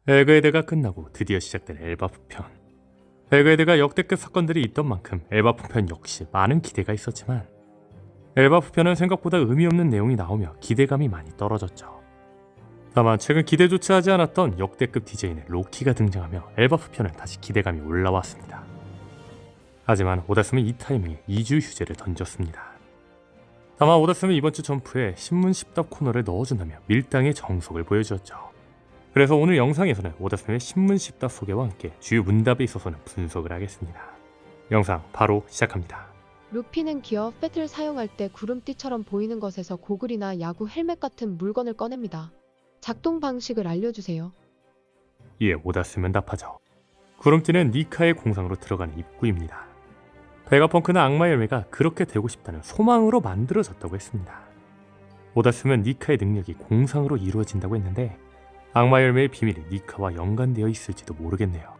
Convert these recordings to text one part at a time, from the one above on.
벨그헤드가 끝나고 드디어 시작된 엘바프 편. 벨그헤드가 역대급 사건들이 있던 만큼 엘바프 편 역시 많은 기대가 있었지만 엘바프 편은 생각보다 의미 없는 내용이 나오며 기대감이 많이 떨어졌죠. 다만 최근 기대조차 하지 않았던 역대급 DJ인 로키가 등장하며 엘바프 편은 다시 기대감이 올라왔습니다. 하지만 오다스는 이 타이밍에 2주 휴재를 던졌습니다. 다만 오다스는 이번 주 점프에 신문 10답 코너를 넣어준다며 밀당의 정석을 보여주었죠. 그래서 오늘 영상에서는 오다스의 신문 10답 소개와 함께 주요 문답에 있어서는 분석을 하겠습니다. 영상 바로 시작합니다. 루피는 기어 배틀 사용할 때 구름띠처럼 보이는 것에서 고글이나 야구 헬멧 같은 물건을 꺼냅니다. 작동 방식을 알려주세요. 이에 오다스는 답하죠. 구름띠는 니카의 공상으로 들어가는 입구입니다. 베가펑크는 악마 열매가 그렇게 되고 싶다는 소망으로 만들어졌다고 했습니다. 오다스는 니카의 능력이 공상으로 이루어진다고 했는데 악마 열매의 비밀이 니카와 연관되어 있을지도 모르겠네요.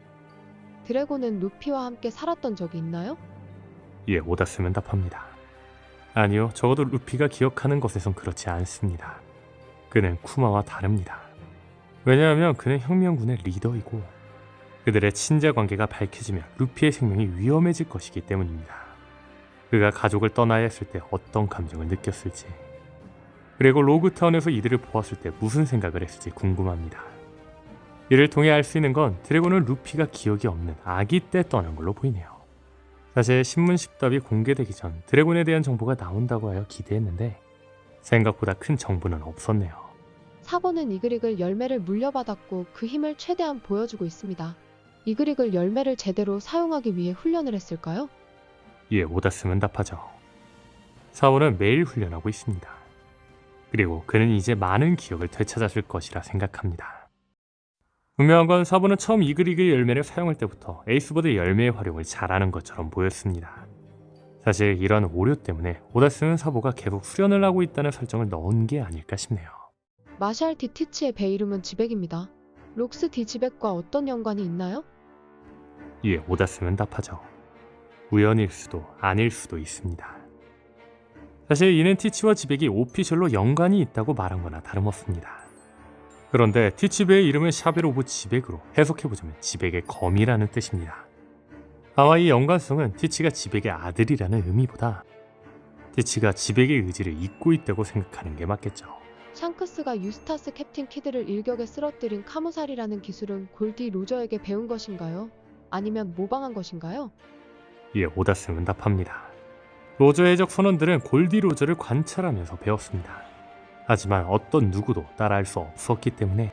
드래곤은 루피와 함께 살았던 적이 있나요? 이에 오다스는 답합니다. 아니요, 적어도 루피가 기억하는 것에선 그렇지 않습니다. 그는 쿠마와 다릅니다. 왜냐하면 그는 혁명군의 리더이고 그들의 친자 관계가 밝혀지면 루피의 생명이 위험해질 것이기 때문입니다. 그가 가족을 떠나야 했을 때 어떤 감정을 느꼈을지, 그리고 로그타운에서 이들을 보았을 때 무슨 생각을 했을지 궁금합니다. 이를 통해 알 수 있는 건 드래곤은 루피가 기억이 없는 아기 때 떠난 걸로 보이네요. 사실 신문 10답이 공개되기 전 드래곤에 대한 정보가 나온다고 하여 기대했는데 생각보다 큰 정보는 없었네요. 사본은 이그릭을 열매를 물려받았고 그 힘을 최대한 보여주고 있습니다. 이그릭을 열매를 제대로 사용하기 위해 훈련을 했을까요? 이에 오다스는 답하죠. 사원은 매일 훈련하고 있습니다. 그리고 그는 이제 많은 기억을 되찾았을 것이라 생각합니다. 분명한 건 사본은 처음 이그릭의 열매를 사용할 때부터 에이스보드 열매의 활용을 잘하는 것처럼 보였습니다. 사실 이런 오류 때문에 오다스는 사보가 계속 수련을 하고 있다는 설정을 넣은 게 아닐까 싶네요. 마샬 디 티치의 배 이름은 지백입니다. 록스 디 지백과 어떤 연관이 있나요? 이에 오다스는 답하죠. 우연일 수도 아닐 수도 있습니다. 사실 이는 티치와 지백이 오피셜로 연관이 있다고 말한 거나 다름없습니다. 그런데 티치배의 이름은 샤벨 오브 지백으로 해석해보자면 지백의 검이라는 뜻입니다. 아마 이 연관성은 티치가 지백의 아들이라는 의미보다 티치가 지백의 의지를 잊고 있다고 생각하는 게 맞겠죠. 샹크스가 유스타스 캡틴 키드를 일격에 쓰러뜨린 카무살이라는 기술은 골디 로저에게 배운 것인가요? 아니면 모방한 것인가요? 이에 오다스는 답합니다. 로저의 적 선원들은 골디 로저를 관찰하면서 배웠습니다. 하지만 어떤 누구도 따라할 수 없었기 때문에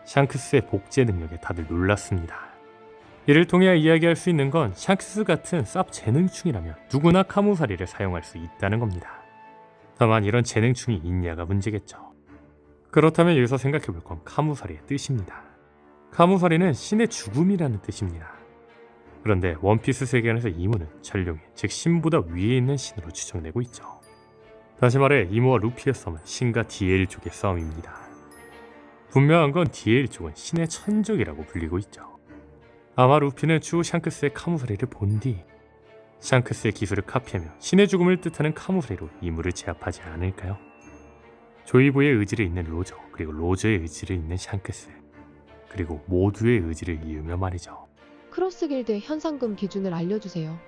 샹크스의 복제 능력에 다들 놀랐습니다. 이를 통해 이야기할 수 있는 건 샹크스 같은 쌉 재능충이라면 누구나 카무사리를 사용할 수 있다는 겁니다. 다만 이런 재능충이 있냐가 문제겠죠. 그렇다면 여기서 생각해볼 건 카무사리의 뜻입니다. 카무사리는 신의 죽음이라는 뜻입니다. 그런데 원피스 세계관에서 이무는 전룡의 즉 신보다 위에 있는 신으로 추정되고 있죠. 다시 말해 이무와 루피의 싸움은 신과 디에일 쪽의 싸움입니다. 분명한 건 디에일 쪽은 신의 천적이라고 불리고 있죠. 아마 루피는 추후 샹크스의 카무사리를 본 뒤 샹크스의 기술을 카피하며 신의 죽음을 뜻하는 카무사리로 이무를 제압하지 않을까요? 조이보의 의지를 잇는 로저, 그리고 로저의 의지를 잇는 샹크스, 그리고 모두의 의지를 이으며 말이죠. 크로스 길드의 현상금 기준을 알려주세요.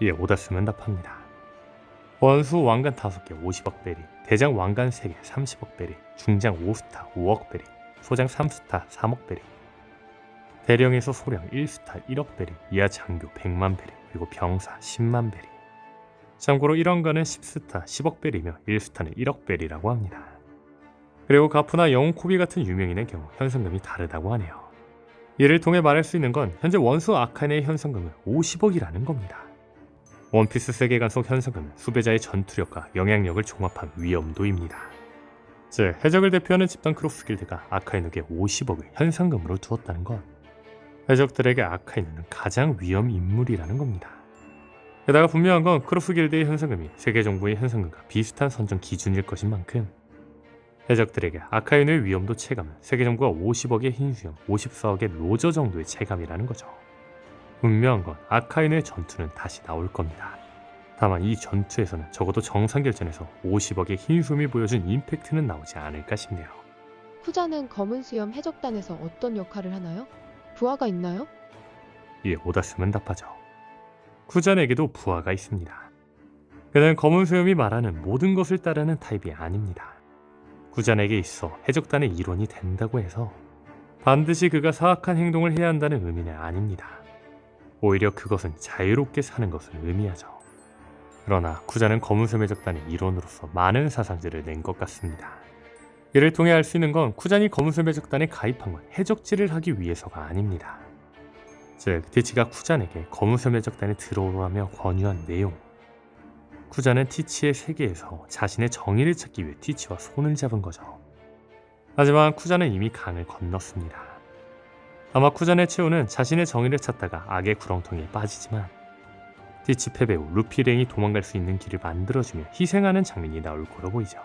이에 오다스는 답합니다. 원수 왕관 5개 50억 베리, 대장 왕관 3개 30억 베리, 중장 5스타 5억 베리, 소장 3스타 3억 베리, 대령에서 소령 1스타 1억 베리, 이하 장교 100만 베리, 그리고 병사 10만 베리. 참고로 1왕관은 10스타 10억 베리며 1스타는 1억 베리라고 합니다. 그리고 가프나 영웅 코비 같은 유명인의 경우 현상금이 다르다고 하네요. 이를 통해 말할 수 있는 건 현재 원수 아카네의 현상금은 50억이라는 겁니다. 원피스 세계관 속 현상금은 수배자의 전투력과 영향력을 종합한 위험도입니다. 즉 해적을 대표하는 집단 크로스 길드가 아카이누에게 50억을 현상금으로 두었다는 건 해적들에게 아카이누는 가장 위험 인물이라는 겁니다. 게다가 분명한 건 크로스 길드의 현상금이 세계 정부의 현상금과 비슷한 선정 기준일 것인 만큼 해적들에게 아카이누의 위험도 체감은 세계 정부가 50억의 흰수염, 54억의 로저 정도의 체감이라는 거죠. 분명한 건 아카이누의 전투는 다시 나올 겁니다. 다만 이 전투에서는 적어도 정상결전에서 50억의 흰수염이 보여준 임팩트는 나오지 않을까 싶네요. 쿠자는 검은 수염 해적단에서 어떤 역할을 하나요? 부하가 있나요? 이에 오다스는 답하죠. 쿠잔에게도 부하가 있습니다. 그는 검은 수염이 말하는 모든 것을 따르는 타입이 아닙니다. 쿠잔에게 있어 해적단의 일원이 된다고 해서 반드시 그가 사악한 행동을 해야 한다는 의미는 아닙니다. 오히려 그것은 자유롭게 사는 것을 의미하죠. 그러나 쿠잔은 검은 수염 해적단의 일원으로서 많은 사상들을 낸 것 같습니다. 이를 통해 알 수 있는 건 쿠잔이 검은 수염 해적단에 가입한 건 해적질을 하기 위해서가 아닙니다. 즉, 티치가 쿠잔에게 검은 수염 해적단에 들어오라며 권유한 내용. 쿠잔은 티치의 세계에서 자신의 정의를 찾기 위해 티치와 손을 잡은 거죠. 하지만 쿠잔은 이미 강을 건넜습니다. 아마 쿠잔의 최후는 자신의 정의를 찾다가 악의 구렁텅이에 빠지지만 티치 패배 후 루피랭이 도망갈 수 있는 길을 만들어주며 희생하는 장면이 나올 거로 보이죠.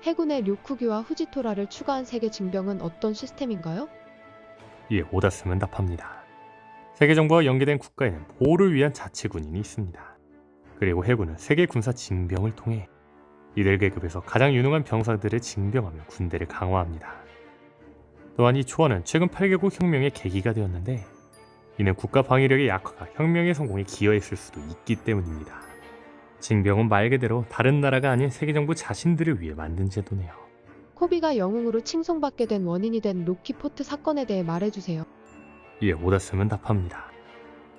해군의 료쿠기와 후지토라를 추가한 세계 징병은 어떤 시스템인가요? 이에 오다스는 답합니다. 세계정부와 연계된 국가에는 보호를 위한 자치군인이 있습니다. 그리고 해군은 세계 군사 징병을 통해 이들 계급에서 가장 유능한 병사들을 징병하며 군대를 강화합니다. 또한 이 초안은 최근 8개국 혁명의 계기가 되었는데 이는 국가 방위력의 약화가 혁명의 성공에 기여했을 수도 있기 때문입니다. 징병은 말 그대로 다른 나라가 아닌 세계정부 자신들을 위해 만든 제도네요. 코비가 영웅으로 칭송받게 된 원인이 된 로키포트 사건에 대해 말해주세요. 이에 오다스는 답합니다.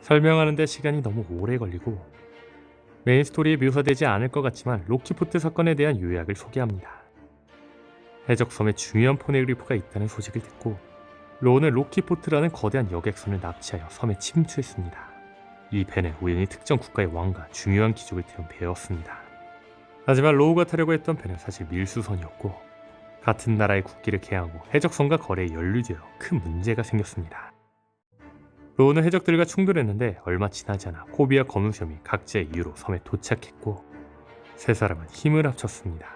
설명하는 데 시간이 너무 오래 걸리고 메인 스토리에 묘사되지 않을 것 같지만 로키포트 사건에 대한 요약을 소개합니다. 해적섬에 중요한 포네그리프가 있다는 소식을 듣고 로우는 로키포트라는 거대한 여객선을 납치하여 섬에 침투했습니다. 이 배는 우연히 특정 국가의 왕과 중요한 기족을 태운 배였습니다. 하지만 로우가 타려고 했던 배는 사실 밀수선이었고 같은 나라의 국기를 개항하고 해적선과 거래에 연루되어 큰 문제가 생겼습니다. 로우는 해적들과 충돌했는데 얼마 지나지 않아 코비와 검은 수염이 각자의 이유로 섬에 도착했고 세 사람은 힘을 합쳤습니다.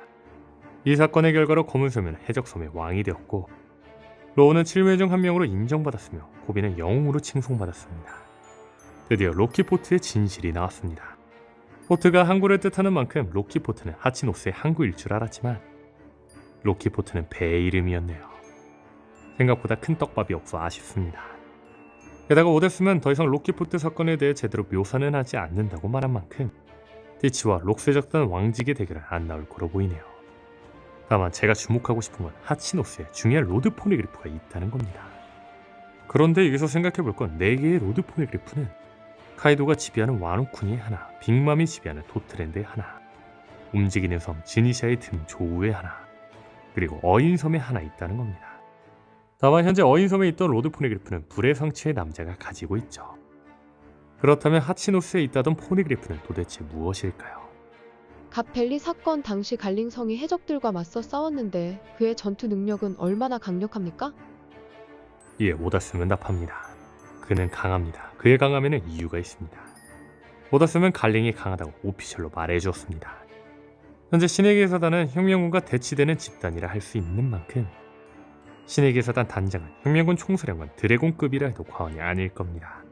이 사건의 결과로 검은 수염은 해적섬의 왕이 되었고 로우는 7명 중 한 명으로 인정받았으며 코비는 영웅으로 칭송받았습니다. 드디어 로키포트의 진실이 나왔습니다. 포트가 항구를 뜻하는 만큼 로키포트는 하치노스의 항구일 줄 알았지만 로키포트는 배의 이름이었네요. 생각보다 큰 떡밥이 없어 아쉽습니다. 게다가 오데스는 더 이상 로키포트 사건에 대해 제대로 묘사는 하지 않는다고 말한 만큼 티치와 록세적단 왕직의 대결은 안 나올 거로 보이네요. 다만 제가 주목하고 싶은 건 하치노스에 중요한 로드 포네그리프가 있다는 겁니다. 그런데 여기서 생각해볼 건 4개의 로드 포네그리프는 카이도가 지배하는 와노쿠니의 하나, 빅맘이 지배하는 도트랜드의 하나, 움직이는 섬 지니샤의 등 조우의 하나, 그리고 어인섬에 하나 있다는 겁니다. 다만 현재 어인섬에 있던 로드 포네그리프는 불의 성취의 남자가 가지고 있죠. 그렇다면 하치노스에 있다던 포네그리프는 도대체 무엇일까요? 갓벨리 사건 당시 갈링성이 해적들과 맞서 싸웠는데 그의 전투 능력은 얼마나 강력합니까? 이에 오다스는 답합니다. 그는 강합니다. 그의 강함에는 이유가 있습니다. 오다스는 갈링이 강하다고 오피셜로 말해주었습니다. 현재 신의 기사단은 혁명군과 대치되는 집단이라 할 수 있는 만큼 신의 기사단 단장은 혁명군 총사령관 드래곤급이라 해도 과언이 아닐 겁니다.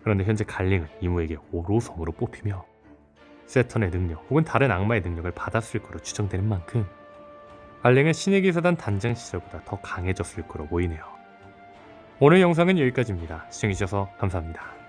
그런데 현재 갈링은 이모에게 오로섬으로 뽑히며 세턴의 능력 혹은 다른 악마의 능력을 받았을 거로 추정되는 만큼 갈링은 신의 기사단 단장 시절보다 더 강해졌을 거로 보이네요. 오늘 영상은 여기까지입니다. 시청해주셔서 감사합니다.